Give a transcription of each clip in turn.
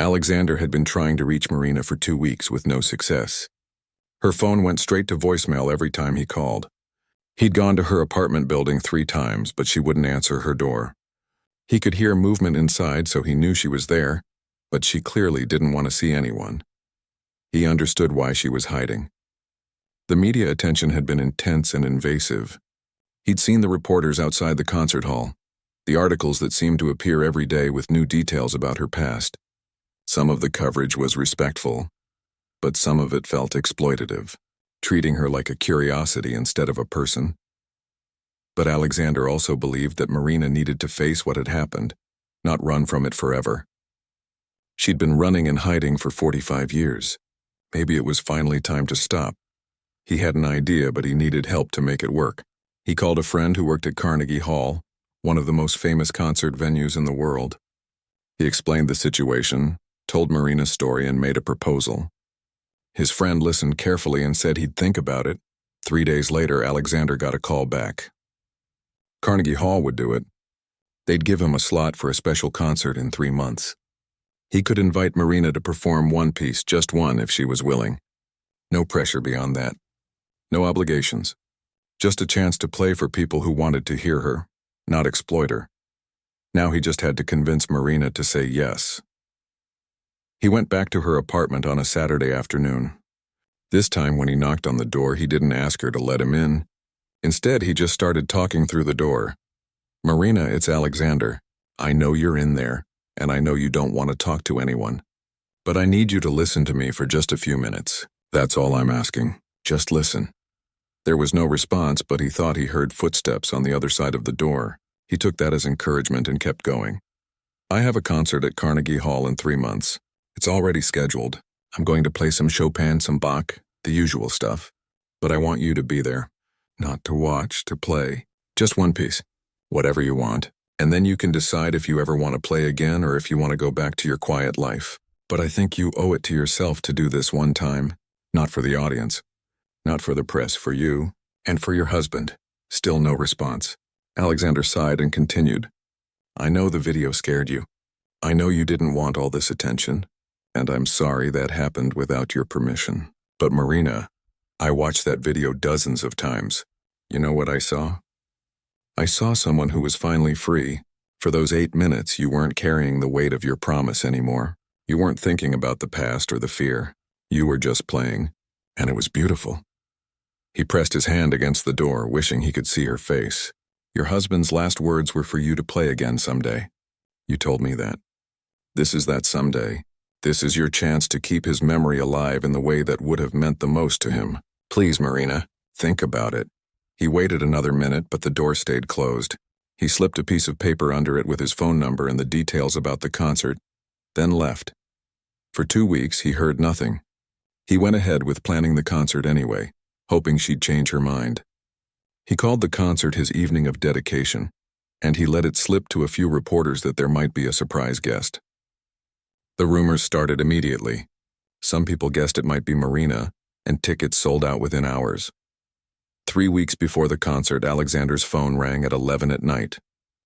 Alexander had been trying to reach Marina for 2 weeks with no success. Her phone went straight to voicemail every time he called. He'd gone to her apartment building 3 times, but she wouldn't answer her door. He could hear movement inside, so he knew she was there, but she clearly didn't want to see anyone. He understood why she was hiding. The media attention had been intense and invasive. He'd seen the reporters outside the concert hall, the articles that seemed to appear every day with new details about her past. Some of the coverage was respectful, but some of it felt exploitative, treating her like a curiosity instead of a person. But Alexander also believed that Marina needed to face what had happened, not run from it forever. She'd been running and hiding for 45 years. Maybe it was finally time to stop. He had an idea, but he needed help to make it work. He called a friend who worked at Carnegie Hall, one of the most famous concert venues in the world. He explained the situation, told Marina's story, and made a proposal. His friend listened carefully and said he'd think about it. 3 days later, Alexander got a call back. Carnegie Hall would do it. They'd give him a slot for a special concert in 3 months. He could invite Marina to perform one piece, just one, if she was willing. No pressure beyond that. No obligations. Just a chance to play for people who wanted to hear her, not exploit her. Now he just had to convince Marina to say yes. He went back to her apartment on a Saturday afternoon. This time when he knocked on the door, he didn't ask her to let him in. Instead, he just started talking through the door. "Marina, it's Alexander. I know you're in there, and I know you don't want to talk to anyone. But I need you to listen to me for just a few minutes. That's all I'm asking. Just listen." There was no response, but he thought he heard footsteps on the other side of the door. He took that as encouragement and kept going. "I have a concert at Carnegie Hall in 3 months. It's already scheduled. I'm going to play some Chopin, some Bach, the usual stuff. But I want you to be there. Not to watch, to play. Just one piece. Whatever you want. And then you can decide if you ever want to play again or if you want to go back to your quiet life. But I think you owe it to yourself to do this one time. Not for the audience. Not for the press, for you. And for your husband." Still no response. Alexander sighed and continued. "I know the video scared you. I know you didn't want all this attention. And I'm sorry that happened without your permission. But Marina, I watched that video dozens of times. You know what I saw? I saw someone who was finally free. For those 8 minutes, you weren't carrying the weight of your promise anymore. You weren't thinking about the past or the fear. You were just playing. And it was beautiful." He pressed his hand against the door, wishing he could see her face. "Your husband's last words were for you to play again someday. You told me that. This is that someday. This is your chance to keep his memory alive in the way that would have meant the most to him. Please, Marina, think about it." He waited another minute, but the door stayed closed. He slipped a piece of paper under it with his phone number and the details about the concert, then left. For 2 weeks, he heard nothing. He went ahead with planning the concert anyway, hoping she'd change her mind. He called the concert his evening of dedication, and he let it slip to a few reporters that there might be a surprise guest. The rumors started immediately. Some people guessed it might be Marina, and tickets sold out within hours. 3 weeks before the concert, Alexander's phone rang at 11 at night.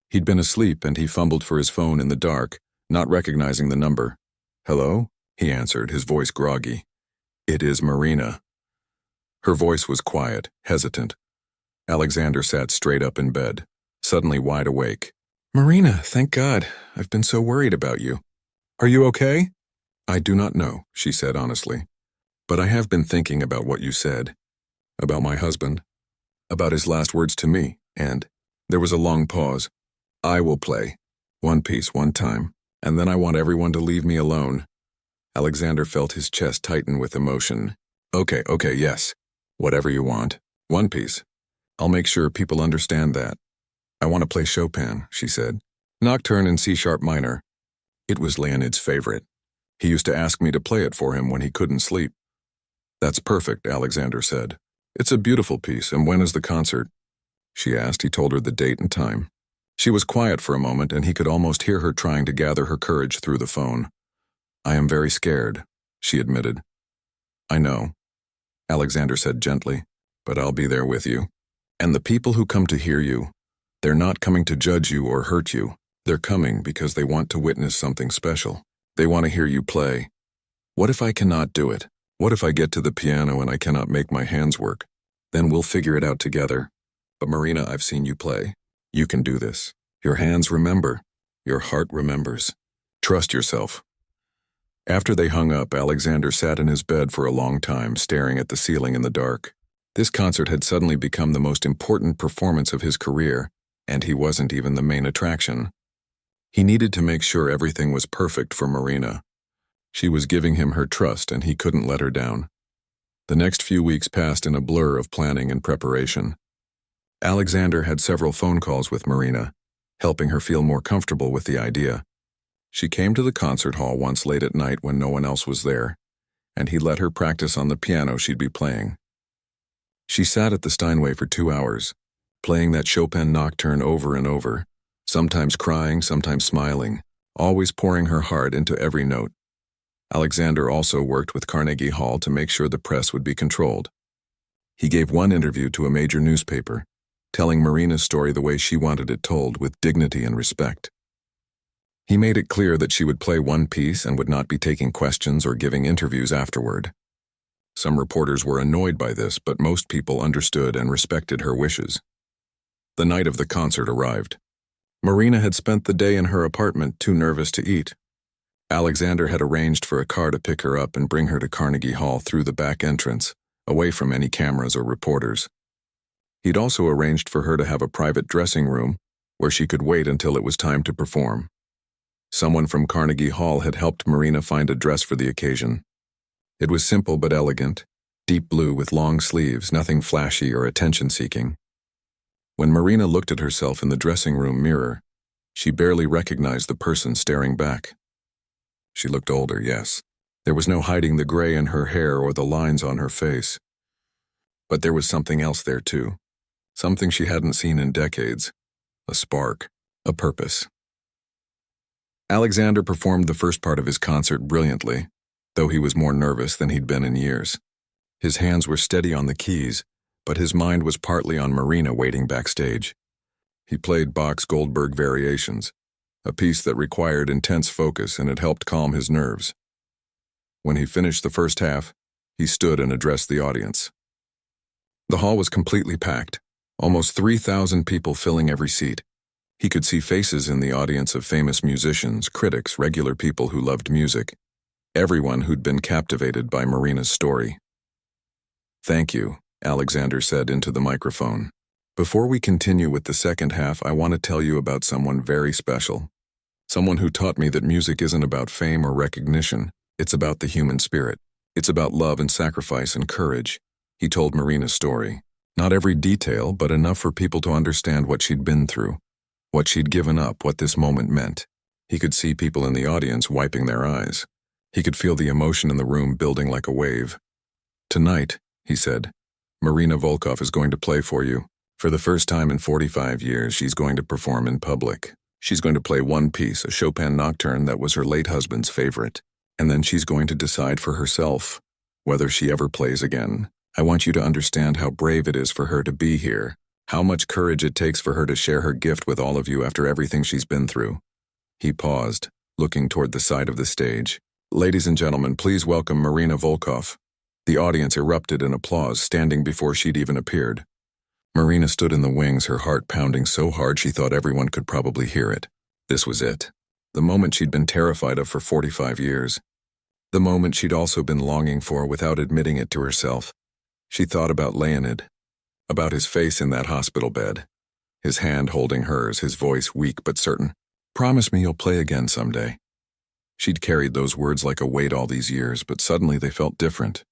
He'd been asleep and he fumbled for his phone in the dark, not recognizing the number. "Hello?" he answered, his voice groggy. "It is Marina." Her voice was quiet, hesitant. Alexander sat straight up in bed, suddenly wide awake. "Marina, thank God. I've been so worried about you. Are you okay?" "I do not know," she said honestly. "But I have been thinking about what you said. About my husband. About his last words to me, and..." There was a long pause. "I will play. One piece, one time. And then I want everyone to leave me alone." Alexander felt his chest tighten with emotion. Okay, yes. Whatever you want. One piece. I'll make sure people understand that. "I want to play Chopin," she said. "Nocturne in C-sharp minor." It was Leonid's favorite. He used to ask me to play it for him when he couldn't sleep. "That's perfect," Alexander said. "It's a beautiful piece, and when is the concert?" She asked. He told her the date and time. She was quiet for a moment, and he could almost hear her trying to gather her courage through the phone. "I am very scared," she admitted. "I know," Alexander said gently, "but I'll be there with you. And the people who come to hear you, they're not coming to judge you or hurt you. They're coming because they want to witness something special. They want to hear you play. What if I cannot do it? What if I get to the piano and I cannot make my hands work? Then we'll figure it out together. But Marina, I've seen you play. You can do this. Your hands remember. Your heart remembers. Trust yourself. After they hung up, Alexander sat in his bed for a long time, staring at the ceiling in the dark. This concert had suddenly become the most important performance of his career, and he wasn't even the main attraction. He needed to make sure everything was perfect for Marina. She was giving him her trust, and he couldn't let her down. The next few weeks passed in a blur of planning and preparation. Alexander had several phone calls with Marina, helping her feel more comfortable with the idea. She came to the concert hall once late at night when no one else was there, and he let her practice on the piano she'd be playing. She sat at the Steinway for 2 hours, playing that Chopin nocturne over and over, sometimes crying, sometimes smiling, always pouring her heart into every note. Alexander also worked with Carnegie Hall to make sure the press would be controlled. He gave one interview to a major newspaper, telling Marina's story the way she wanted it told, with dignity and respect. He made it clear that she would play one piece and would not be taking questions or giving interviews afterward. Some reporters were annoyed by this, but most people understood and respected her wishes. The night of the concert arrived. Marina had spent the day in her apartment, too nervous to eat. Alexander had arranged for a car to pick her up and bring her to Carnegie Hall through the back entrance, away from any cameras or reporters. He'd also arranged for her to have a private dressing room where she could wait until it was time to perform. Someone from Carnegie Hall had helped Marina find a dress for the occasion. It was simple but elegant, deep blue with long sleeves, nothing flashy or attention-seeking. When Marina looked at herself in the dressing room mirror, she barely recognized the person staring back. She looked older, yes. There was no hiding the gray in her hair or the lines on her face. But there was something else there too. Something she hadn't seen in decades. A spark, a purpose. Alexander performed the first part of his concert brilliantly, though he was more nervous than he'd been in years. His hands were steady on the keys, but his mind was partly on Marina waiting backstage. He played Bach's Goldberg Variations, a piece that required intense focus, and it helped calm his nerves. When he finished the first half, he stood and addressed the audience. The hall was completely packed, almost 3,000 people filling every seat. He could see faces in the audience of famous musicians, critics, regular people who loved music, everyone who'd been captivated by Marina's story. "Thank you," Alexander said into the microphone. "Before we continue with the second half, I want to tell you about someone very special. Someone who taught me that music isn't about fame or recognition. It's about the human spirit. It's about love and sacrifice and courage." He told Marina's story. Not every detail, but enough for people to understand what she'd been through, what she'd given up, what this moment meant. He could see people in the audience wiping their eyes. He could feel the emotion in the room building like a wave. "Tonight," he said, "Marina Volkov is going to play for you. For the first time in 45 years, she's going to perform in public. She's going to play one piece, a Chopin nocturne that was her late husband's favorite. And then she's going to decide for herself whether she ever plays again. I want you to understand how brave it is for her to be here, how much courage it takes for her to share her gift with all of you after everything she's been through." He paused, looking toward the side of the stage. "Ladies and gentlemen, please welcome Marina Volkov." The audience erupted in applause, standing before she'd even appeared. Marina stood in the wings, her heart pounding so hard she thought everyone could probably hear it. This was it. The moment she'd been terrified of for 45 years. The moment she'd also been longing for without admitting it to herself. She thought about Leonid, about his face in that hospital bed, his hand holding hers, his voice weak but certain. "Promise me you'll play again someday." She'd carried those words like a weight all these years, but suddenly they felt different.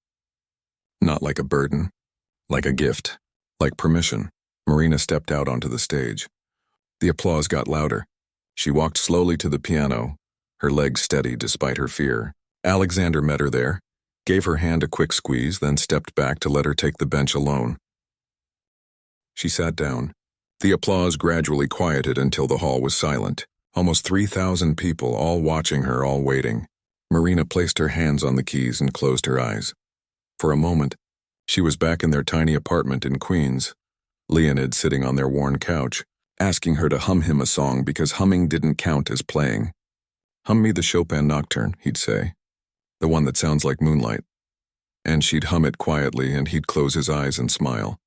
Not like a burden, like a gift, like permission. Marina stepped out onto the stage. The applause got louder. She walked slowly to the piano, her legs steady despite her fear. Alexander met her there, gave her hand a quick squeeze, then stepped back to let her take the bench alone. She sat down. The applause gradually quieted until the hall was silent. Almost 3,000 people, all watching her, all waiting. Marina placed her hands on the keys and closed her eyes. For a moment, she was back in their tiny apartment in Queens. Leonid sitting on their worn couch, asking her to hum him a song because humming didn't count as playing. "Hum me the Chopin Nocturne," he'd say. "The one that sounds like moonlight." And she'd hum it quietly, and he'd close his eyes and smile.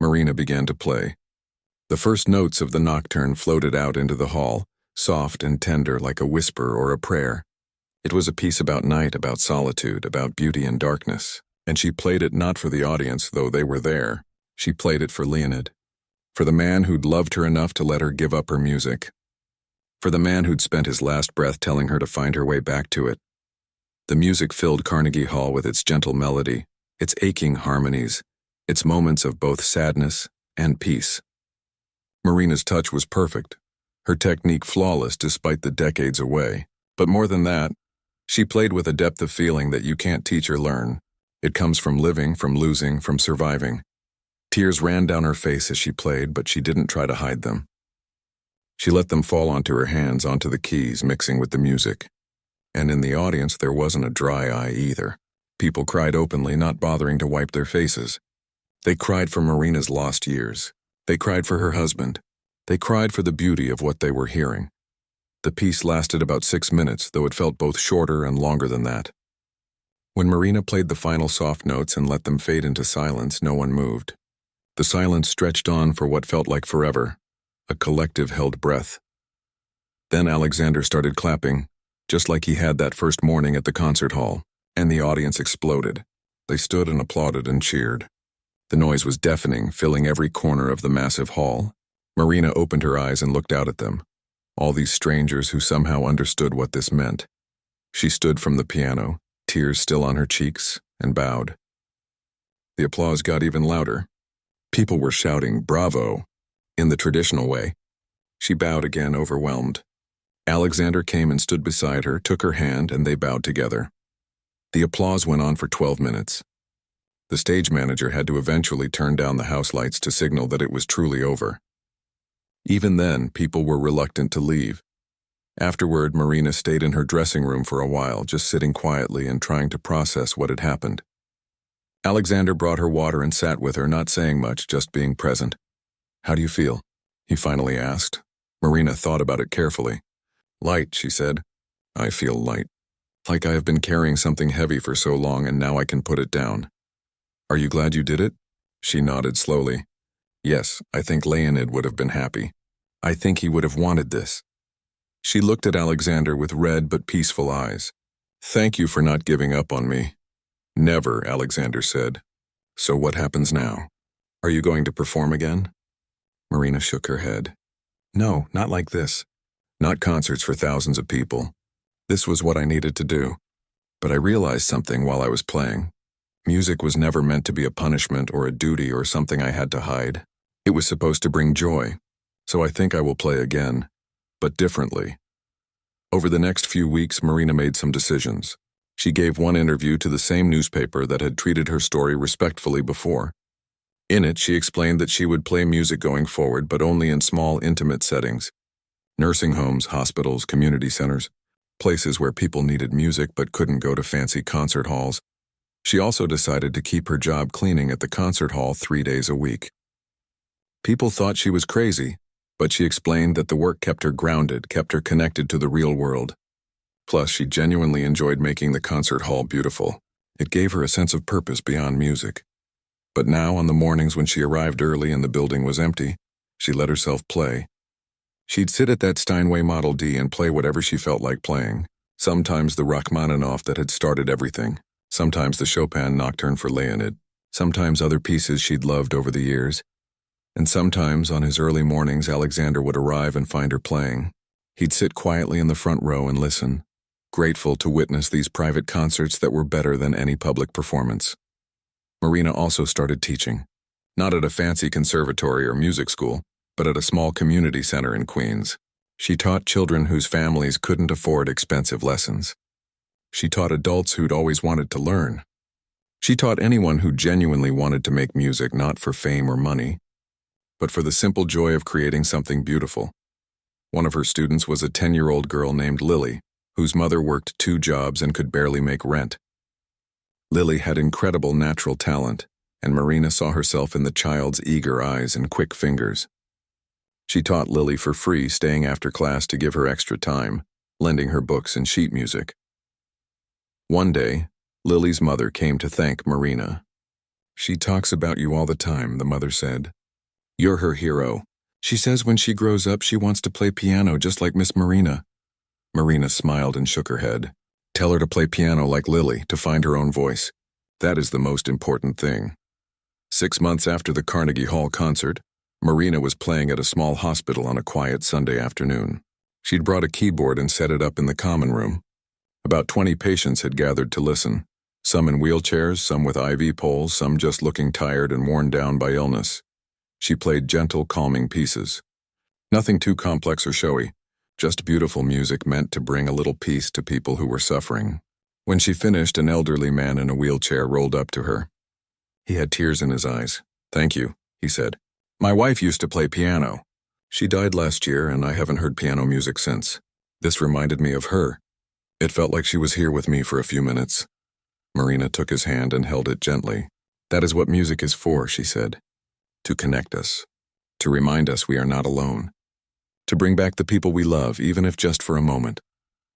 Marina began to play. The first notes of the nocturne floated out into the hall, soft and tender like a whisper or a prayer. It was a piece about night, about solitude, about beauty and darkness, and she played it not for the audience, though they were there. She played it for Leonid, for the man who'd loved her enough to let her give up her music, for the man who'd spent his last breath telling her to find her way back to it. The music filled Carnegie Hall with its gentle melody, its aching harmonies, its moments of both sadness and peace. Marina's touch was perfect, her technique flawless despite the decades away. But more than that, she played with a depth of feeling that you can't teach or learn. It comes from living, from losing, from surviving. Tears ran down her face as she played, but she didn't try to hide them. She let them fall onto her hands, onto the keys, mixing with the music. And in the audience, there wasn't a dry eye either. People cried openly, not bothering to wipe their faces. They cried for Marina's lost years. They cried for her husband. They cried for the beauty of what they were hearing. The piece lasted about 6 minutes, though it felt both shorter and longer than that. When Marina played the final soft notes and let them fade into silence, no one moved. The silence stretched on for what felt like forever, a collective held breath. Then Alexander started clapping, just like he had that first morning at the concert hall, and the audience exploded. They stood and applauded and cheered. The noise was deafening, filling every corner of the massive hall. Marina opened her eyes and looked out at them, all these strangers who somehow understood what this meant. She stood from the piano, tears still on her cheeks, and bowed. The applause got even louder. People were shouting, "Bravo!" in the traditional way. She bowed again, overwhelmed. Alexander came and stood beside her, took her hand, and they bowed together. The applause went on for 12 minutes. The stage manager had to eventually turn down the house lights to signal that it was truly over. Even then, people were reluctant to leave. Afterward, Marina stayed in her dressing room for a while, just sitting quietly and trying to process what had happened. Alexander brought her water and sat with her, not saying much, just being present. "How do you feel?" he finally asked. Marina thought about it carefully. "Light," she said. "I feel light. Like I have been carrying something heavy for so long and now I can put it down." "Are you glad you did it?" She nodded slowly. "Yes, I think Leonid would have been happy. I think he would have wanted this." She looked at Alexander with red but peaceful eyes. "Thank you for not giving up on me." "Never," Alexander said. "So what happens now? Are you going to perform again?" Marina shook her head. "No, not like this. Not concerts for thousands of people. This was what I needed to do. But I realized something while I was playing. Music was never meant to be a punishment or a duty or something I had to hide. It was supposed to bring joy. So I think I will play again, but differently." Over the next few weeks, Marina made some decisions. She gave one interview to the same newspaper that had treated her story respectfully before. In it, she explained that she would play music going forward, but only in small, intimate settings. Nursing homes, hospitals, community centers, places where people needed music but couldn't go to fancy concert halls. She also decided to keep her job cleaning at the concert hall 3 days a week. People thought she was crazy, but she explained that the work kept her grounded, kept her connected to the real world. Plus, she genuinely enjoyed making the concert hall beautiful. It gave her a sense of purpose beyond music. But now, on the mornings when she arrived early and the building was empty, she let herself play. She'd sit at that Steinway Model D and play whatever she felt like playing. Sometimes the Rachmaninoff that had started everything. Sometimes the Chopin Nocturne for Leonid. Sometimes other pieces she'd loved over the years. And sometimes, on his early mornings, Alexander would arrive and find her playing. He'd sit quietly in the front row and listen, grateful to witness these private concerts that were better than any public performance. Marina also started teaching. Not at a fancy conservatory or music school, but at a small community center in Queens. She taught children whose families couldn't afford expensive lessons. She taught adults who'd always wanted to learn. She taught anyone who genuinely wanted to make music not for fame or money, but for the simple joy of creating something beautiful. One of her students was a 10-year-old girl named Lily, whose mother worked 2 jobs and could barely make rent. Lily had incredible natural talent, and Marina saw herself in the child's eager eyes and quick fingers. She taught Lily for free, staying after class to give her extra time, lending her books and sheet music. One day, Lily's mother came to thank Marina. "She talks about you all the time," the mother said. "You're her hero. She says when she grows up she wants to play piano just like Miss Marina." Marina smiled and shook her head. "Tell her to play piano like Lily, to find her own voice. That is the most important thing." 6 months after the Carnegie Hall concert, Marina was playing at a small hospital on a quiet Sunday afternoon. She'd brought a keyboard and set it up in the common room. About 20 patients had gathered to listen, some in wheelchairs, some with IV poles, some just looking tired and worn down by illness. She played gentle, calming pieces. Nothing too complex or showy, just beautiful music meant to bring a little peace to people who were suffering. When she finished, an elderly man in a wheelchair rolled up to her. He had tears in his eyes. "Thank you," he said. "My wife used to play piano. She died last year, and I haven't heard piano music since. This reminded me of her. It felt like she was here with me for a few minutes." Marina took his hand and held it gently. "That is what music is for," she said. "To connect us. To remind us we are not alone. To bring back the people we love, even if just for a moment."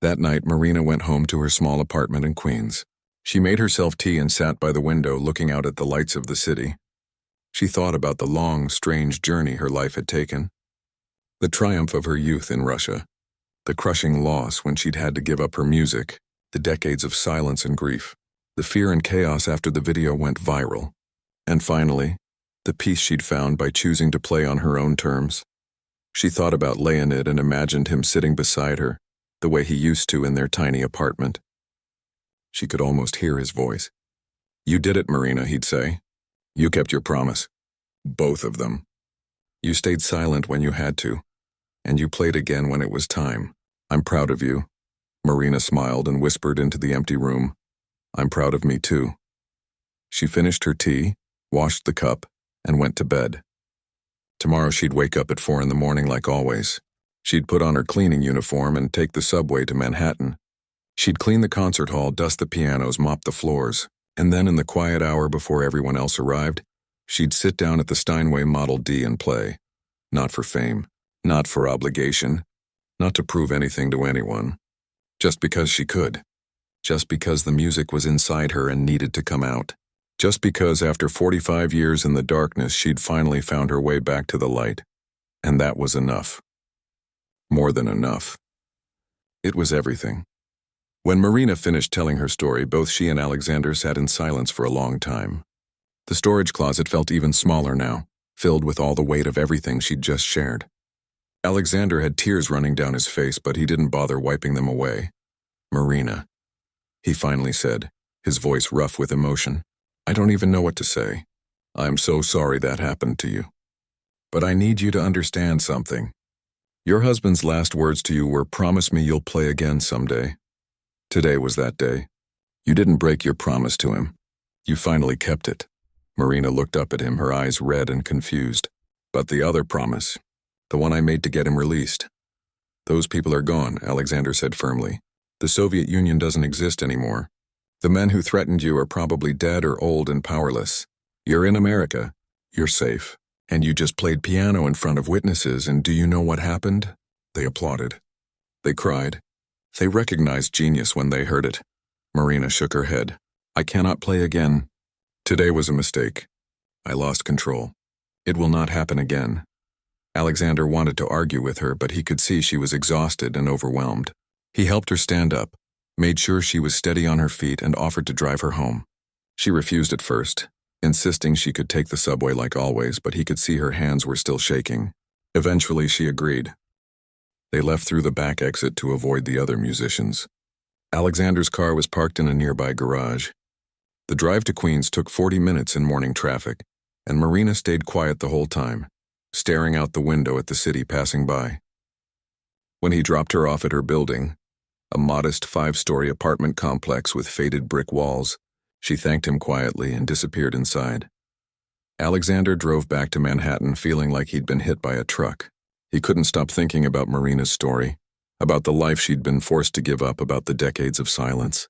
That night, Marina went home to her small apartment in Queens. She made herself tea and sat by the window looking out at the lights of the city. She thought about the long, strange journey her life had taken. The triumph of her youth in Russia. The crushing loss when she'd had to give up her music. The decades of silence and grief. The fear and chaos after the video went viral. And finally, the peace she'd found by choosing to play on her own terms. She thought about Leonid and imagined him sitting beside her, the way he used to in their tiny apartment. She could almost hear his voice. "You did it, Marina," he'd say. "You kept your promise. Both of them. You stayed silent when you had to, and you played again when it was time. I'm proud of you." Marina smiled and whispered into the empty room, "I'm proud of me too." She finished her tea, washed the cup, and went to bed. Tomorrow she'd wake up at 4 in the morning like always. She'd put on her cleaning uniform and take the subway to Manhattan. She'd clean the concert hall, dust the pianos, mop the floors, and then in the quiet hour before everyone else arrived, she'd sit down at the Steinway Model D and play. Not for fame, not for obligation, not to prove anything to anyone. Just because she could. Just because the music was inside her and needed to come out. Just because after 45 years in the darkness she'd finally found her way back to the light. And that was enough. More than enough. It was everything. When Marina finished telling her story, both she and Alexander sat in silence for a long time. The storage closet felt even smaller now, filled with all the weight of everything she'd just shared. Alexander had tears running down his face, but he didn't bother wiping them away. "Marina," he finally said, his voice rough with emotion. "I don't even know what to say. I'm so sorry that happened to you. But I need you to understand something. Your husband's last words to you were, 'Promise me you'll play again someday.' Today was that day. You didn't break your promise to him. You finally kept it." Marina looked up at him, her eyes red and confused. "But the other promise, the one I made to get him released. Those people are gone," Alexander said firmly. "The Soviet Union doesn't exist anymore. The men who threatened you are probably dead or old and powerless. You're in America. You're safe. And you just played piano in front of witnesses, and do you know what happened?" They applauded. They cried. They recognized genius when they heard it. Marina shook her head. "I cannot play again. Today was a mistake. I lost control. It will not happen again." Alexander wanted to argue with her, but he could see she was exhausted and overwhelmed. He helped her stand up, made sure she was steady on her feet, and offered to drive her home. She refused at first, insisting she could take the subway like always, but he could see her hands were still shaking. Eventually, she agreed. They left through the back exit to avoid the other musicians. Alexander's car was parked in a nearby garage. The drive to Queens took 40 minutes in morning traffic, and Marina stayed quiet the whole time, staring out the window at the city passing by. When he dropped her off at her building, a modest 5-story apartment complex with faded brick walls, she thanked him quietly and disappeared inside. Alexander drove back to Manhattan feeling like he'd been hit by a truck. He couldn't stop thinking about Marina's story, about the life she'd been forced to give up, about the decades of silence.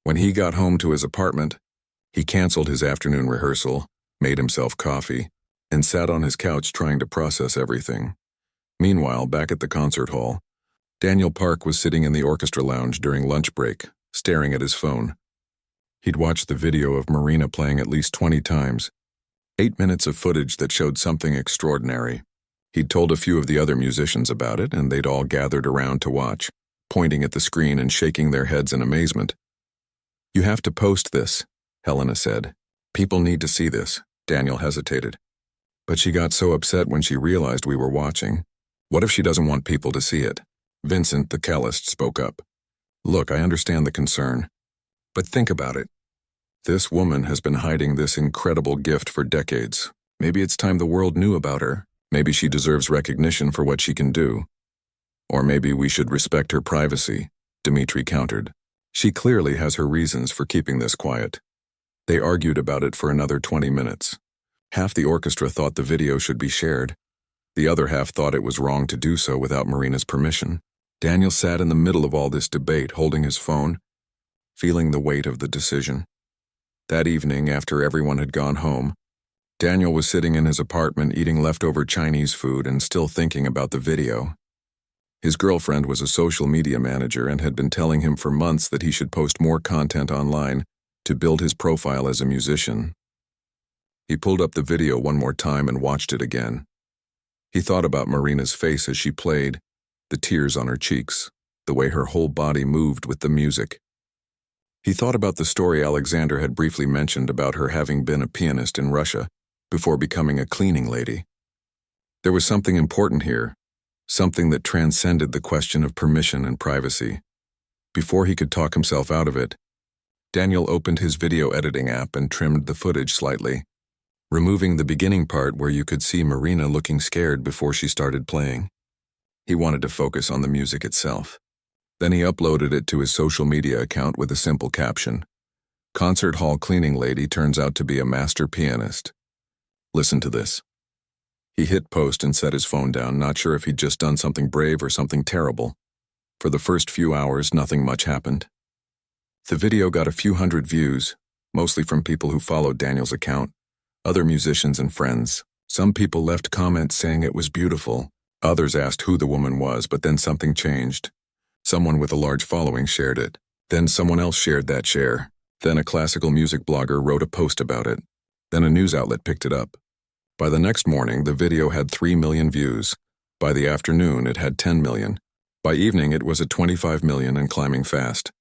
When he got home to his apartment, he canceled his afternoon rehearsal, made himself coffee, and sat on his couch trying to process everything. Meanwhile, back at the concert hall, Daniel Park was sitting in the orchestra lounge during lunch break, staring at his phone. He'd watched the video of Marina playing at least 20 times, 8 minutes of footage that showed something extraordinary. He'd told a few of the other musicians about it, and they'd all gathered around to watch, pointing at the screen and shaking their heads in amazement. "You have to post this," Helena said. "People need to see this." Daniel hesitated. But she got so upset when she realized we were watching. "What if she doesn't want people to see it?" Vincent, the cellist, spoke up. "Look, I understand the concern. But think about it. This woman has been hiding this incredible gift for decades. Maybe it's time the world knew about her. Maybe she deserves recognition for what she can do. Or maybe we should respect her privacy," Dmitri countered. "She clearly has her reasons for keeping this quiet." They argued about it for another 20 minutes. Half the orchestra thought the video should be shared. The other half thought it was wrong to do so without Marina's permission. Daniel sat in the middle of all this debate, holding his phone, feeling the weight of the decision. That evening, after everyone had gone home, Daniel was sitting in his apartment eating leftover Chinese food and still thinking about the video. His girlfriend was a social media manager and had been telling him for months that he should post more content online to build his profile as a musician. He pulled up the video one more time and watched it again. He thought about Marina's face as she played, the tears on her cheeks, the way her whole body moved with the music. He thought about the story Alexander had briefly mentioned about her having been a pianist in Russia before becoming a cleaning lady. There was something important here, something that transcended the question of permission and privacy. Before he could talk himself out of it, Daniel opened his video editing app and trimmed the footage slightly, removing the beginning part where you could see Marina looking scared before she started playing. He wanted to focus on the music itself. Then he uploaded it to his social media account with a simple caption: "Concert hall cleaning lady turns out to be a master pianist. Listen to this." He hit post and set his phone down, not sure if he'd just done something brave or something terrible. For the first few hours, nothing much happened. The video got a few hundred views, mostly from people who followed Daniel's account, other musicians and friends. Some people left comments saying it was beautiful. Others asked who the woman was, but then something changed. Someone with a large following shared it. Then someone else shared that share. Then a classical music blogger wrote a post about it. Then a news outlet picked it up. By the next morning, the video had 3 million views. By the afternoon, it had 10 million. By evening, it was at 25 million and climbing fast.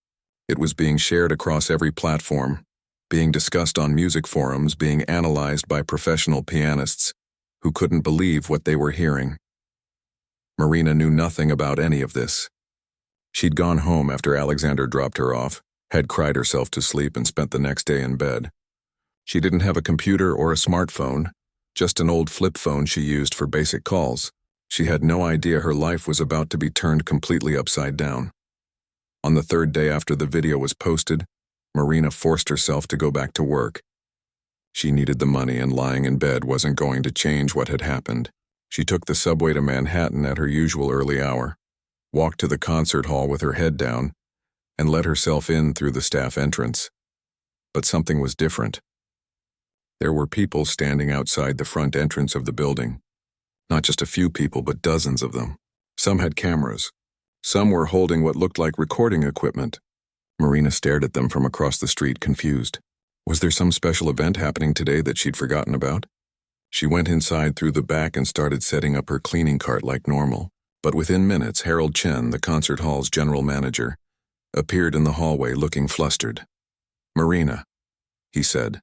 It was being shared across every platform, being discussed on music forums, being analyzed by professional pianists who couldn't believe what they were hearing. Marina knew nothing about any of this. She'd gone home after Alexander dropped her off, had cried herself to sleep and spent the next day in bed. She didn't have a computer or a smartphone, just an old flip phone she used for basic calls. She had no idea her life was about to be turned completely upside down. On the third day after the video was posted, Marina forced herself to go back to work. She needed the money, and lying in bed wasn't going to change what had happened. She took the subway to Manhattan at her usual early hour, walked to the concert hall with her head down, and let herself in through the staff entrance. But something was different. There were people standing outside the front entrance of the building. Not just a few people, but dozens of them. Some had cameras. Some were holding what looked like recording equipment. Marina stared at them from across the street, confused. Was there some special event happening today that she'd forgotten about? She went inside through the back and started setting up her cleaning cart like normal. But within minutes, Harold Chen, the concert hall's general manager, appeared in the hallway looking flustered. "Marina," he said,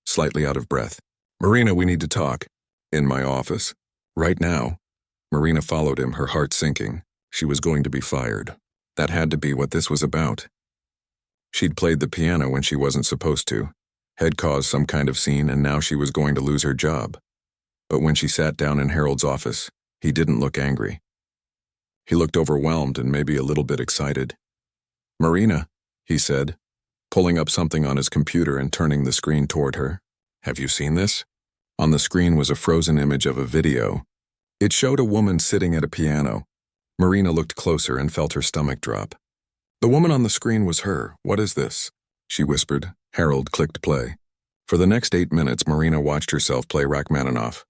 slightly out of breath. "Marina, we need to talk." "In my office." "Right now." Marina followed him, her heart sinking. She was going to be fired. That had to be what this was about. She'd played the piano when she wasn't supposed to, had caused some kind of scene, and now she was going to lose her job. But when she sat down in Harold's office, he didn't look angry. He looked overwhelmed and maybe a little bit excited. "Marina," he said, pulling up something on his computer and turning the screen toward her. "Have you seen this?" On the screen was a frozen image of a video. It showed a woman sitting at a piano. Marina looked closer and felt her stomach drop. "The woman on the screen was her. What is this?" she whispered. Harold clicked play. For the next 8 minutes, Marina watched herself play Rachmaninoff,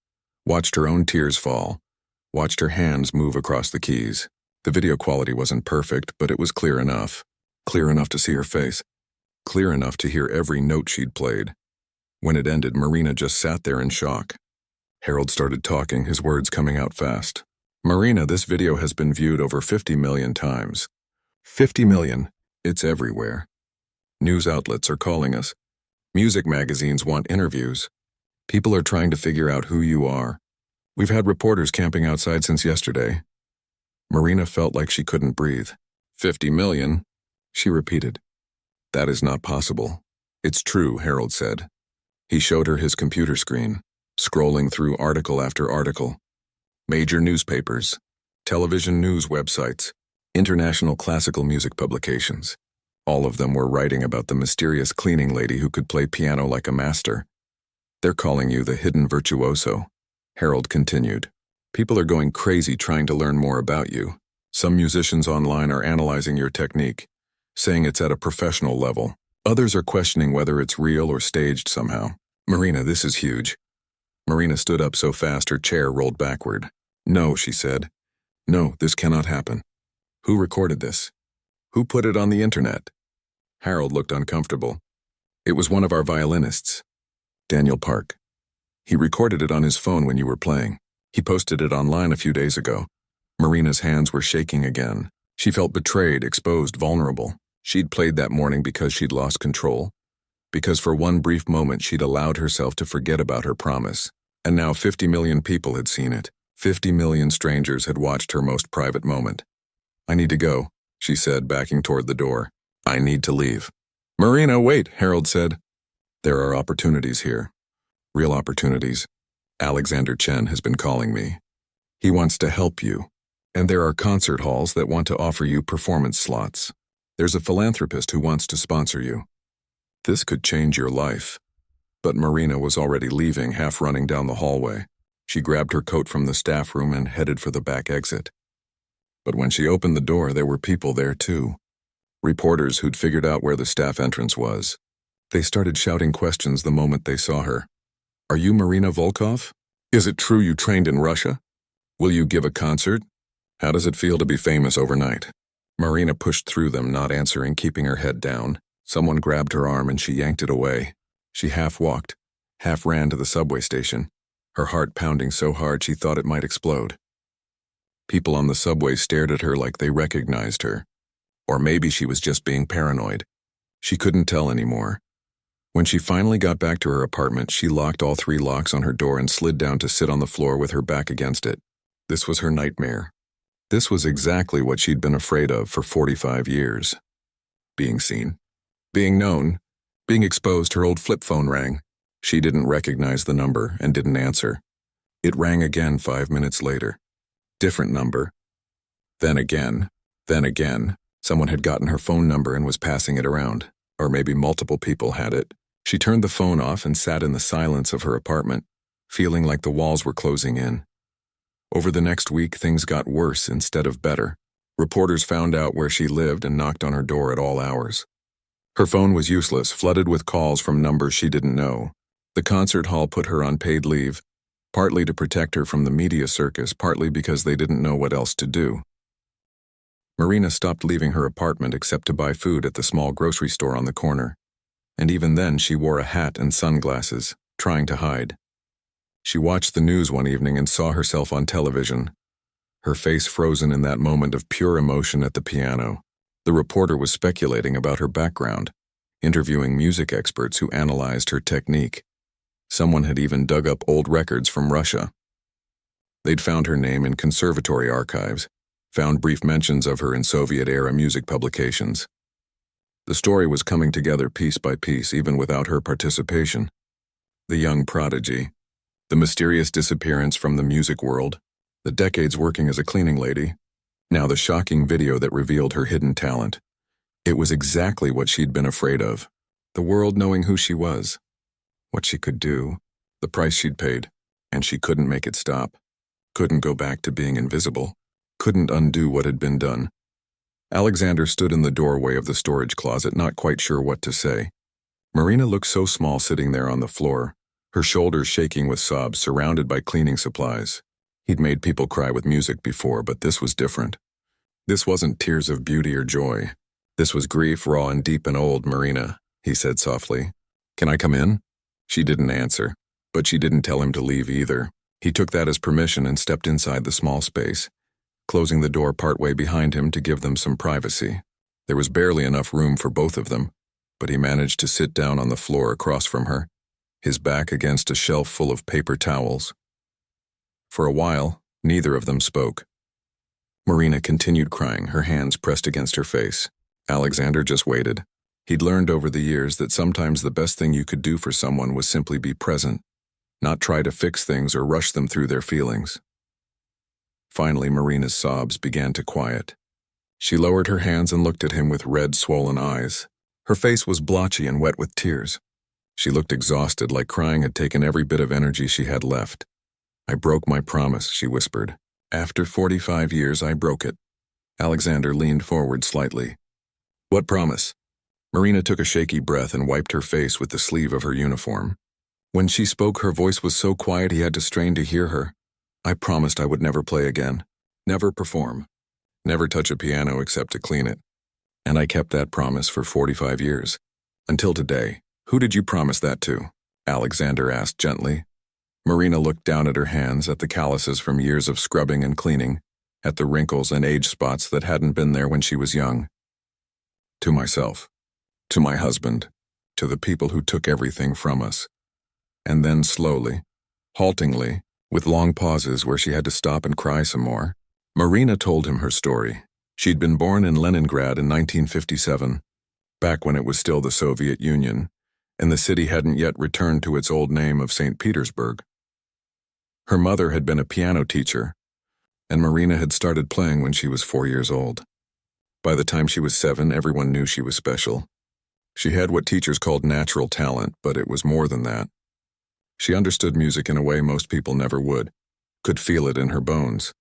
watched her own tears fall, watched her hands move across the keys. The video quality wasn't perfect, but it was clear enough. Clear enough to see her face. Clear enough to hear every note she'd played. When it ended, Marina just sat there in shock. Harold started talking, his words coming out fast. Marina, this video has been viewed over 50 million times. 50 million. It's everywhere. News outlets are calling us. Music magazines want interviews. People are trying to figure out who you are. We've had reporters camping outside since yesterday. Marina felt like she couldn't breathe. 50 million? She repeated. That is not possible. It's true, Harold said. He showed her his computer screen, scrolling through article after article. Major newspapers, television news websites, international classical music publications. All of them were writing about the mysterious cleaning lady who could play piano like a master. They're calling you the hidden virtuoso, Harold continued. People are going crazy trying to learn more about you. Some musicians online are analyzing your technique, saying it's at a professional level. Others are questioning whether it's real or staged somehow. Marina, this is huge. Marina stood up so fast her chair rolled backward. No, she said. No, this cannot happen. Who recorded this? Who put it on the internet? Harold looked uncomfortable. It was one of our violinists, Daniel Park. He recorded it on his phone when you were playing. He posted it online a few days ago. Marina's hands were shaking again. She felt betrayed, exposed, vulnerable. She'd played that morning because she'd lost control, because for one brief moment she'd allowed herself to forget about her promise. And now 50 million people had seen it. 50 million strangers had watched her most private moment. I need to go, she said, backing toward the door. I need to leave. Marina, wait, Harold said. There are opportunities here. Real opportunities. Alexander Chen has been calling me. He wants to help you. And there are concert halls that want to offer you performance slots. There's a philanthropist who wants to sponsor you. This could change your life. But Marina was already leaving, half running down the hallway. She grabbed her coat from the staff room and headed for the back exit. But when she opened the door, there were people there too. Reporters who'd figured out where the staff entrance was. They started shouting questions the moment they saw her. Are you Marina Volkov? Is it true you trained in Russia? Will you give a concert? How does it feel to be famous overnight? Marina pushed through them, not answering, keeping her head down. Someone grabbed her arm and she yanked it away. She half walked, half ran to the subway station, her heart pounding so hard she thought it might explode. People on the subway stared at her like they recognized her. Or maybe she was just being paranoid. She couldn't tell anymore. When she finally got back to her apartment, she locked all 3 locks on her door and slid down to sit on the floor with her back against it. This was her nightmare. This was exactly what she'd been afraid of for 45 years. Being seen. Being known. Being exposed. Her old flip phone rang. She didn't recognize the number and didn't answer. It rang again 5 minutes later. Different number. Then again. Then again. Someone had gotten her phone number and was passing it around. Or maybe multiple people had it. She turned the phone off and sat in the silence of her apartment, feeling like the walls were closing in. Over the next week, things got worse instead of better. Reporters found out where she lived and knocked on her door at all hours. Her phone was useless, flooded with calls from numbers she didn't know. The concert hall put her on paid leave, partly to protect her from the media circus, partly because they didn't know what else to do. Marina stopped leaving her apartment except to buy food at the small grocery store on the corner. And even then, she wore a hat and sunglasses, trying to hide. She watched the news one evening and saw herself on television, her face frozen in that moment of pure emotion at the piano. The reporter was speculating about her background, interviewing music experts who analyzed her technique. Someone had even dug up old records from Russia. They'd found her name in conservatory archives, found brief mentions of her in Soviet-era music publications. The story was coming together piece by piece, even without her participation. The young prodigy, the mysterious disappearance from the music world, the decades working as a cleaning lady, now the shocking video that revealed her hidden talent. It was exactly what she'd been afraid of. The world knowing who she was, what she could do, the price she'd paid, and she couldn't make it stop. Couldn't go back to being invisible. Couldn't undo what had been done. Alexander stood in the doorway of the storage closet, not quite sure what to say. Marina looked so small sitting there on the floor, her shoulders shaking with sobs, surrounded by cleaning supplies. He'd made people cry with music before, but this was different. This wasn't tears of beauty or joy. This was grief raw and deep and old, Marina, he said softly. Can I come in? She didn't answer, but she didn't tell him to leave either. He took that as permission and stepped inside the small space, closing the door partway behind him to give them some privacy. There was barely enough room for both of them, but he managed to sit down on the floor across from her, his back against a shelf full of paper towels. For a while, neither of them spoke. Marina continued crying, her hands pressed against her face. Alexander just waited. He'd learned over the years that sometimes the best thing you could do for someone was simply be present, not try to fix things or rush them through their feelings. Finally, Marina's sobs began to quiet. She lowered her hands and looked at him with red, swollen eyes. Her face was blotchy and wet with tears. She looked exhausted, like crying had taken every bit of energy she had left. I broke my promise, she whispered. After 45 years, I broke it. Alexander leaned forward slightly. What promise? Marina took a shaky breath and wiped her face with the sleeve of her uniform. When she spoke, her voice was so quiet he had to strain to hear her. I promised I would never play again, never perform, never touch a piano except to clean it. And I kept that promise for 45 years. Until today. Who did you promise that to? Alexander asked gently. Marina looked down at her hands, at the calluses from years of scrubbing and cleaning, at the wrinkles and age spots that hadn't been there when she was young. To myself, to my husband, to the people who took everything from us. And then slowly, haltingly, with long pauses where she had to stop and cry some more, Marina told him her story. She'd been born in Leningrad in 1957, back when it was still the Soviet Union, and the city hadn't yet returned to its old name of St. Petersburg. Her mother had been a piano teacher, and Marina had started playing when she was 4 years old. By the time she was 7, everyone knew she was special. She had what teachers called natural talent, but it was more than that. She understood music in a way most people never would, could feel it in her bones,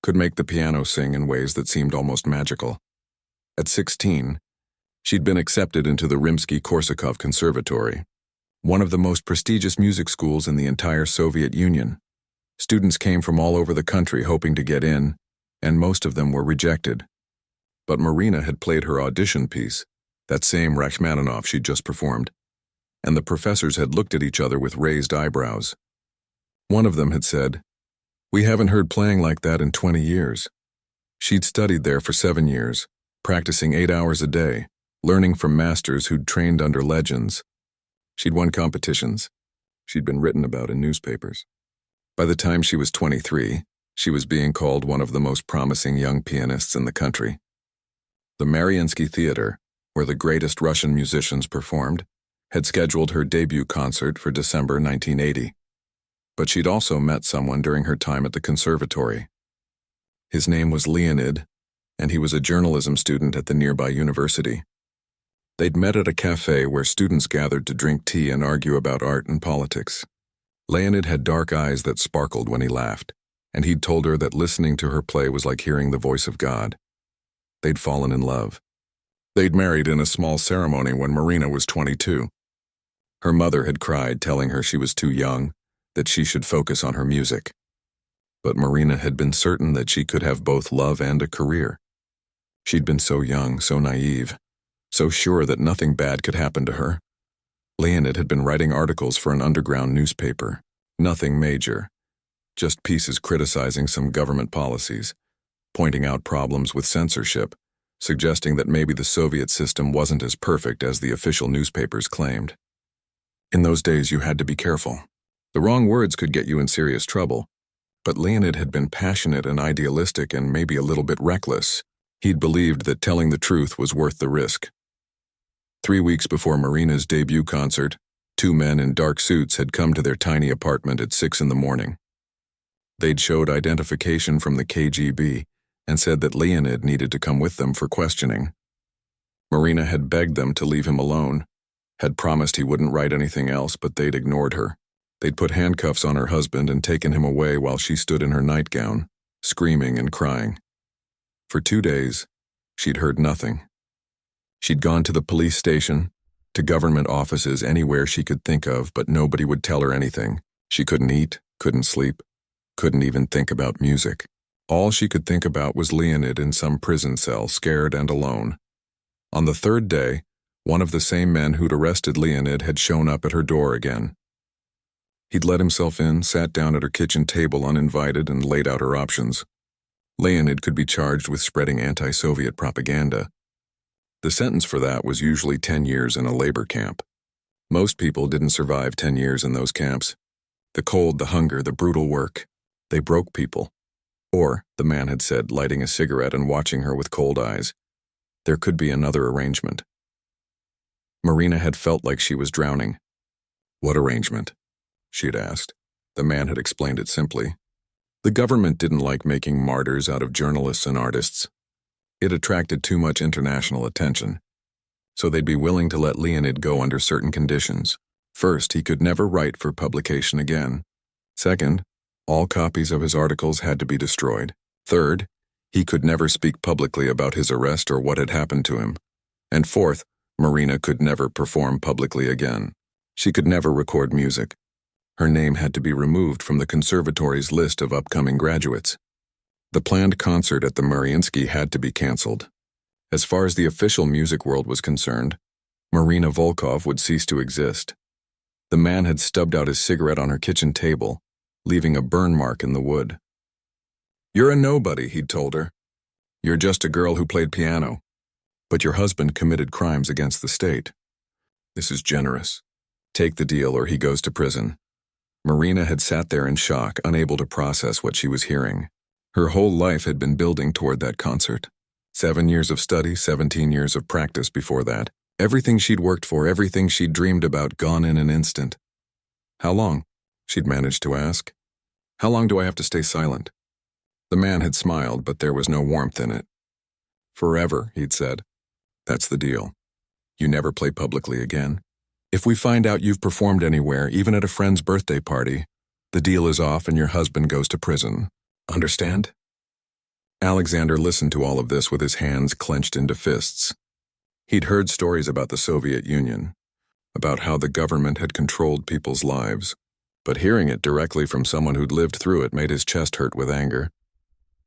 could make the piano sing in ways that seemed almost magical. At 16, she'd been accepted into the Rimsky-Korsakov Conservatory, one of the most prestigious music schools in the entire Soviet Union. Students came from all over the country hoping to get in, and most of them were rejected. But Marina had played her audition piece, that same Rachmaninoff she'd just performed, and the professors had looked at each other with raised eyebrows. One of them had said, "We haven't heard playing like that in 20 years." She'd studied there for 7 years, practicing 8 hours a day, learning from masters who'd trained under legends. She'd won competitions. She'd been written about in newspapers. By the time she was 23, she was being called one of the most promising young pianists in the country. The Mariinsky Theater, where the greatest Russian musicians performed, had scheduled her debut concert for December 1980. But she'd also met someone during her time at the conservatory. His name was Leonid, and he was a journalism student at the nearby university. They'd met at a cafe where students gathered to drink tea and argue about art and politics. Leonid had dark eyes that sparkled when he laughed, and he'd told her that listening to her play was like hearing the voice of God. They'd fallen in love. They'd married in a small ceremony when Marina was 22. Her mother had cried, telling her she was too young, that she should focus on her music. But Marina had been certain that she could have both love and a career. She'd been so young, so naive, so sure that nothing bad could happen to her. Leonid had been writing articles for an underground newspaper, nothing major, just pieces criticizing some government policies, pointing out problems with censorship, suggesting that maybe the Soviet system wasn't as perfect as the official newspapers claimed. In those days, you had to be careful. The wrong words could get you in serious trouble. But Leonid had been passionate and idealistic and maybe a little bit reckless. He'd believed that telling the truth was worth the risk. 3 weeks before Marina's debut concert, 2 men in dark suits had come to their tiny apartment at 6 in the morning. They'd showed identification from the KGB and said that Leonid needed to come with them for questioning. Marina had begged them to leave him alone, had promised he wouldn't write anything else, but they'd ignored her. They'd put handcuffs on her husband and taken him away while she stood in her nightgown, screaming and crying. For 2 days, she'd heard nothing. She'd gone to the police station, to government offices, anywhere she could think of, but nobody would tell her anything. She couldn't eat, couldn't sleep, couldn't even think about music. All she could think about was Leonid in some prison cell, scared and alone. On the third day, one of the same men who'd arrested Leonid had shown up at her door again. He'd let himself in, sat down at her kitchen table uninvited, and laid out her options. Leonid could be charged with spreading anti-Soviet propaganda. The sentence for that was usually 10 years in a labor camp. Most people didn't survive 10 years in those camps. The cold, the hunger, the brutal work. They broke people. Or, the man had said, lighting a cigarette and watching her with cold eyes, there could be another arrangement. Marina had felt like she was drowning. What arrangement? She had asked. The man had explained it simply. The government didn't like making martyrs out of journalists and artists. It attracted too much international attention. So they'd be willing to let Leonid go under certain conditions. First, he could never write for publication again. Second, all copies of his articles had to be destroyed. Third, he could never speak publicly about his arrest or what had happened to him. And fourth, Marina could never perform publicly again. She could never record music. Her name had to be removed from the conservatory's list of upcoming graduates. The planned concert at the Mariinsky had to be canceled. As far as the official music world was concerned, Marina Volkov would cease to exist. The man had stubbed out his cigarette on her kitchen table, leaving a burn mark in the wood. "You're a nobody," he'd told her. "You're just a girl who played piano. But your husband committed crimes against the state. This is generous. Take the deal or he goes to prison." Marina had sat there in shock, unable to process what she was hearing. Her whole life had been building toward that concert. 7 years of study, 17 years of practice before that. Everything she'd worked for, everything she'd dreamed about, gone in an instant. "How long?" she'd managed to ask. "How long do I have to stay silent?" The man had smiled, but there was no warmth in it. "Forever," he'd said. "That's the deal. You never play publicly again. If we find out you've performed anywhere, even at a friend's birthday party, the deal is off and your husband goes to prison. Understand?" Alexander listened to all of this with his hands clenched into fists. He'd heard stories about the Soviet Union, about how the government had controlled people's lives, but hearing it directly from someone who'd lived through it made his chest hurt with anger.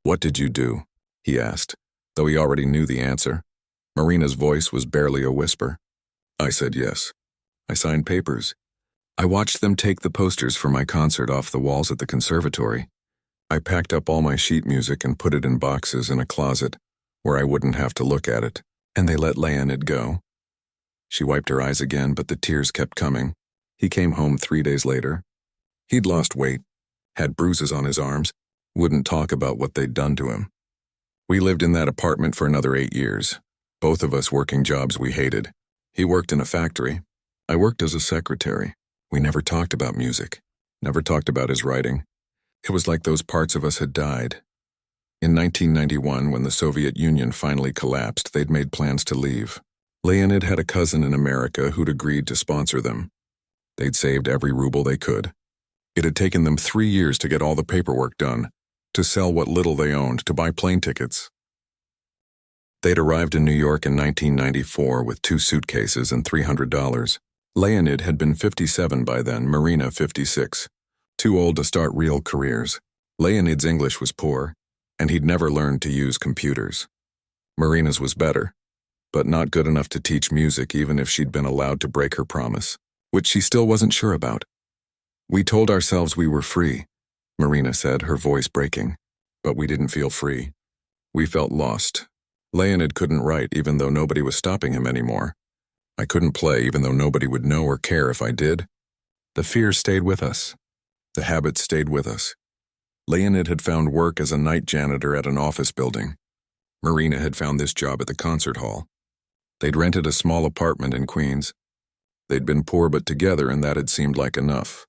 "What did you do?" he asked, though he already knew the answer. Marina's voice was barely a whisper. "I said yes. I signed papers. I watched them take the posters for my concert off the walls at the conservatory. I packed up all my sheet music and put it in boxes in a closet where I wouldn't have to look at it, and they let Leonid go." She wiped her eyes again, but the tears kept coming. He came home 3 days later. He'd lost weight, had bruises on his arms, wouldn't talk about what they'd done to him. We lived in that apartment for another 8 years, both of us working jobs we hated. He worked in a factory. I worked as a secretary. We never talked about music, never talked about his writing. It was like those parts of us had died. In 1991, when the Soviet Union finally collapsed, they'd made plans to leave. Leonid had a cousin in America who'd agreed to sponsor them. They'd saved every ruble they could. It had taken them 3 years to get all the paperwork done, to sell what little they owned, to buy plane tickets. They'd arrived in New York in 1994 with 2 suitcases and $300. Leonid had been 57 by then, Marina 56. Too old to start real careers. Leonid's English was poor, and he'd never learned to use computers. Marina's was better, but not good enough to teach music even if she'd been allowed to break her promise, which she still wasn't sure about. "We told ourselves we were free," Marina said, her voice breaking, "but we didn't feel free. We felt lost. Leonid couldn't write even though nobody was stopping him anymore. I couldn't play even though nobody would know or care if I did. The fear stayed with us. The habits stayed with us. Leonid had found work as a night janitor at an office building. Marina had found this job at the concert hall. They'd rented a small apartment in Queens. They'd been poor but together, and that had seemed like enough.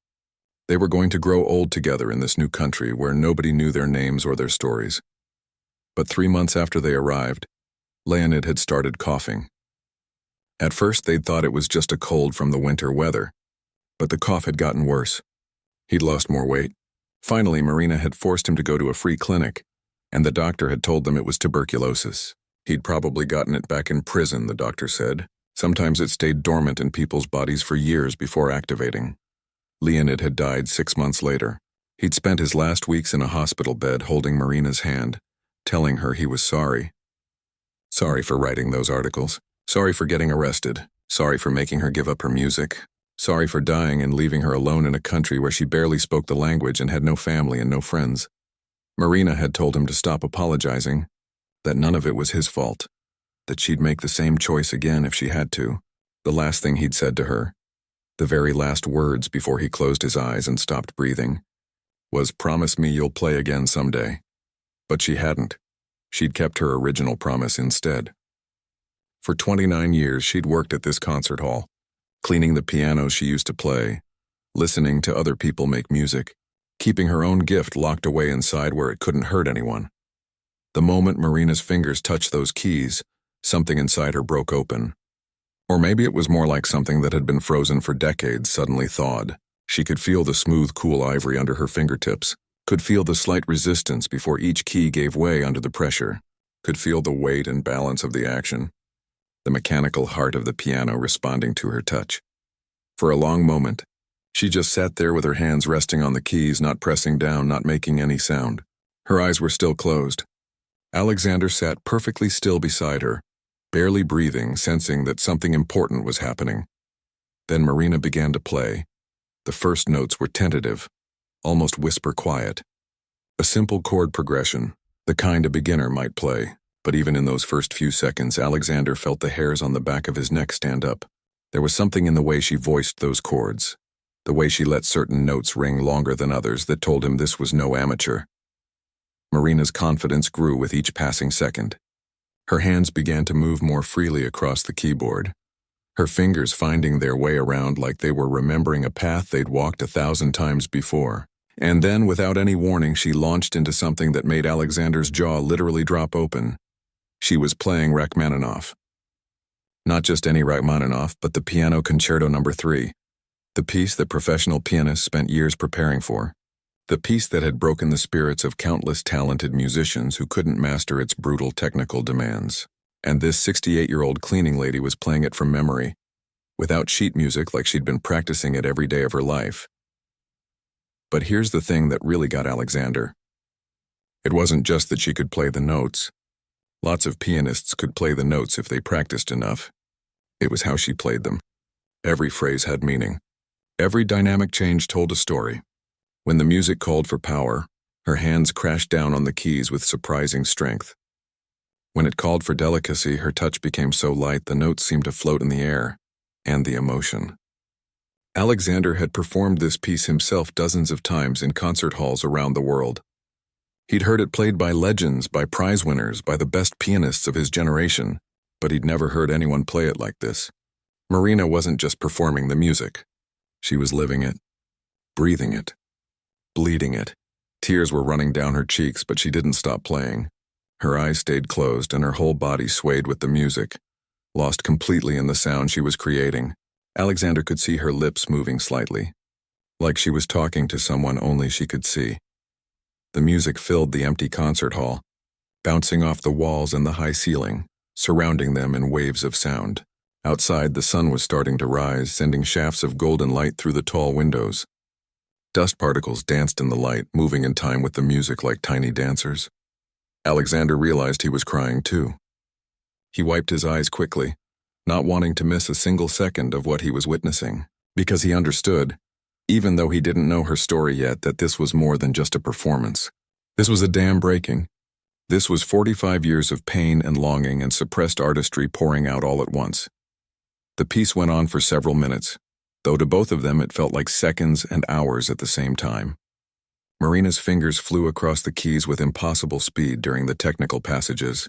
They were going to grow old together in this new country where nobody knew their names or their stories. But 3 months after they arrived, Leonid had started coughing. At first, they'd thought it was just a cold from the winter weather, but the cough had gotten worse. He'd lost more weight. Finally, Marina had forced him to go to a free clinic, and the doctor had told them it was tuberculosis. He'd probably gotten it back in prison, the doctor said. Sometimes it stayed dormant in people's bodies for years before activating. Leonid had died 6 months later. He'd spent his last weeks in a hospital bed holding Marina's hand, telling her he was sorry. Sorry for writing those articles. Sorry for getting arrested. Sorry for making her give up her music. Sorry for dying and leaving her alone in a country where she barely spoke the language and had no family and no friends. Marina had told him to stop apologizing, that none of it was his fault, that she'd make the same choice again if she had to. The last thing he'd said to her, the very last words before he closed his eyes and stopped breathing, was, "Promise me you'll play again someday." But she hadn't. She'd kept her original promise instead. For 29 years, she'd worked at this concert hall, cleaning the pianos she used to play, listening to other people make music, keeping her own gift locked away inside where it couldn't hurt anyone. The moment Marina's fingers touched those keys, something inside her broke open. Or maybe it was more like something that had been frozen for decades suddenly thawed. She could feel the smooth, cool ivory under her fingertips, could feel the slight resistance before each key gave way under the pressure, could feel the weight and balance of the action, the mechanical heart of the piano responding to her touch. For a long moment, she just sat there with her hands resting on the keys, not pressing down, not making any sound. Her eyes were still closed. Alexander sat perfectly still beside her, barely breathing, sensing that something important was happening. Then Marina began to play. The first notes were tentative, almost whisper quiet. A simple chord progression, the kind a beginner might play. But even in those first few seconds, Alexander felt the hairs on the back of his neck stand up. There was something in the way she voiced those chords, the way she let certain notes ring longer than others that told him this was no amateur. Marina's confidence grew with each passing second. Her hands began to move more freely across the keyboard, her fingers finding their way around like they were remembering a path they'd walked 1,000 times before. And then, without any warning, she launched into something that made Alexander's jaw literally drop open. She was playing Rachmaninoff. Not just any Rachmaninoff, but the Piano Concerto No. 3, the piece that professional pianists spent years preparing for, the piece that had broken the spirits of countless talented musicians who couldn't master its brutal technical demands. And this 68-year-old cleaning lady was playing it from memory, without sheet music like she'd been practicing it every day of her life. But here's the thing that really got Alexander. It wasn't just that she could play the notes. Lots of pianists could play the notes if they practiced enough. It was how she played them. Every phrase had meaning. Every dynamic change told a story. When the music called for power, her hands crashed down on the keys with surprising strength. When it called for delicacy, her touch became so light the notes seemed to float in the air, and the emotion. Alexander had performed this piece himself dozens of times in concert halls around the world. He'd heard it played by legends, by prize winners, by the best pianists of his generation, but he'd never heard anyone play it like this. Marina wasn't just performing the music. She was living it, breathing it, bleeding it. Tears were running down her cheeks, but she didn't stop playing. Her eyes stayed closed and her whole body swayed with the music, lost completely in the sound she was creating. Alexander could see her lips moving slightly, like she was talking to someone only she could see. The music filled the empty concert hall, bouncing off the walls and the high ceiling, surrounding them in waves of sound. Outside, the sun was starting to rise, sending shafts of golden light through the tall windows. Dust particles danced in the light, moving in time with the music like tiny dancers. Alexander realized he was crying too. He wiped his eyes quickly, not wanting to miss a single second of what he was witnessing, because he understood, even though he didn't know her story yet, that this was more than just a performance. This was a dam breaking. This was 45 years of pain and longing and suppressed artistry pouring out all at once. The piece went on for several minutes, though to both of them it felt like seconds and hours at the same time. Marina's fingers flew across the keys with impossible speed during the technical passages,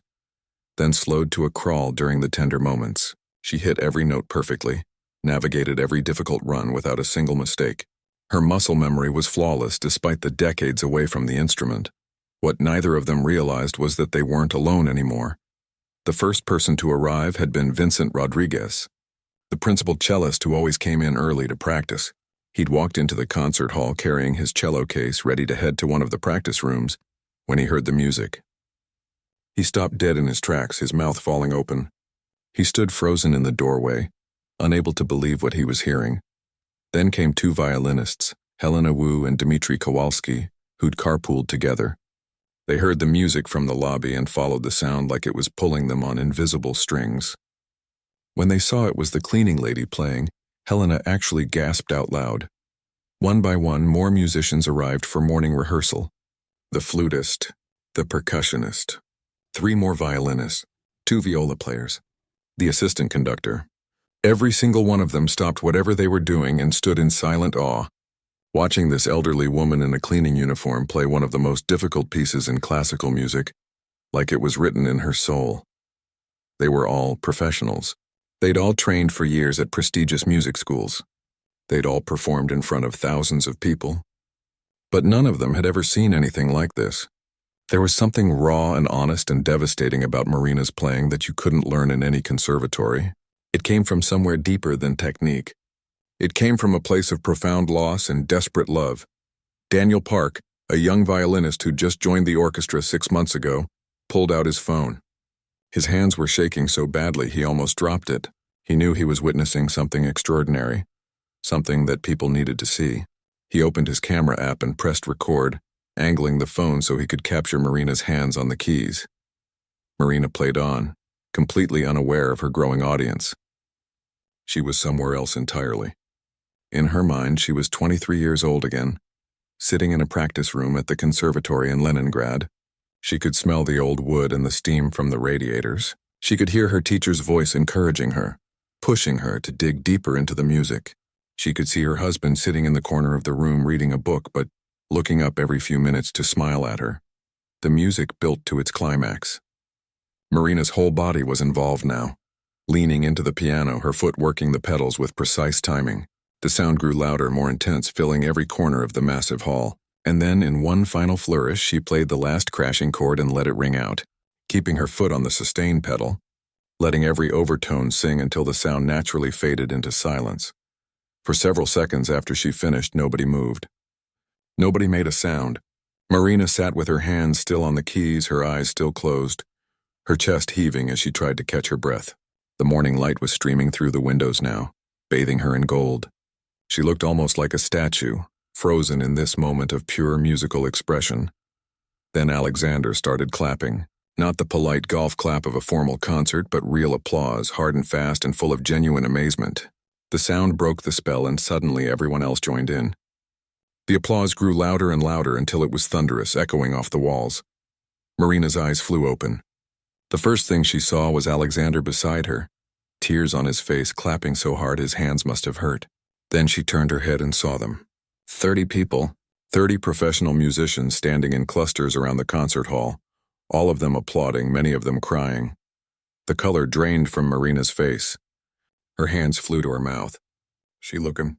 then slowed to a crawl during the tender moments. She hit every note perfectly, navigated every difficult run without a single mistake. Her muscle memory was flawless despite the decades away from the instrument. What neither of them realized was that they weren't alone anymore. The first person to arrive had been Vincent Rodriguez, the principal cellist who always came in early to practice. He'd walked into the concert hall carrying his cello case, ready to head to one of the practice rooms, when he heard the music. He stopped dead in his tracks, his mouth falling open. He stood frozen in the doorway, unable to believe what he was hearing. Then came two violinists, Helena Wu and Dmitry Kowalski, who'd carpooled together. They heard the music from the lobby and followed the sound like it was pulling them on invisible strings. When they saw it was the cleaning lady playing, Helena actually gasped out loud. One by one, more musicians arrived for morning rehearsal. The flutist, the percussionist, 3 more violinists, 2 viola players, the assistant conductor. Every single one of them stopped whatever they were doing and stood in silent awe, watching this elderly woman in a cleaning uniform play one of the most difficult pieces in classical music, like it was written in her soul. They were all professionals. They'd all trained for years at prestigious music schools. They'd all performed in front of thousands of people. But none of them had ever seen anything like this. There was something raw and honest and devastating about Marina's playing that you couldn't learn in any conservatory. It came from somewhere deeper than technique. It came from a place of profound loss and desperate love. Daniel Park, a young violinist who'd just joined the orchestra 6 months ago, pulled out his phone. His hands were shaking so badly he almost dropped it. He knew he was witnessing something extraordinary, something that people needed to see. He opened his camera app and pressed record, angling the phone so he could capture Marina's hands on the keys. Marina played on, completely unaware of her growing audience. She was somewhere else entirely. In her mind, she was 23 years old again, sitting in a practice room at the conservatory in Leningrad. She could smell the old wood and the steam from the radiators. She could hear her teacher's voice encouraging her, pushing her to dig deeper into the music. She could see her husband sitting in the corner of the room reading a book but looking up every few minutes to smile at her. The music built to its climax. Marina's whole body was involved now. Leaning into the piano, her foot working the pedals with precise timing. The sound grew louder, more intense, filling every corner of the massive hall. And then, in one final flourish, she played the last crashing chord and let it ring out, keeping her foot on the sustain pedal, letting every overtone sing until the sound naturally faded into silence. For several seconds after she finished, nobody moved. Nobody made a sound. Marina sat with her hands still on the keys, her eyes still closed, her chest heaving as she tried to catch her breath. The morning light was streaming through the windows now, bathing her in gold. She looked almost like a statue, frozen in this moment of pure musical expression. Then Alexander started clapping, not the polite golf clap of a formal concert, but real applause, hard and fast and full of genuine amazement. The sound broke the spell and suddenly everyone else joined in. The applause grew louder and louder until it was thunderous, echoing off the walls. Marina's eyes flew open. The first thing she saw was Alexander beside her, tears on his face, clapping so hard his hands must have hurt. Then she turned her head and saw them. 30 people, 30 professional musicians standing in clusters around the concert hall, all of them applauding, many of them crying. The color drained from Marina's face. Her hands flew to her mouth. She looked him.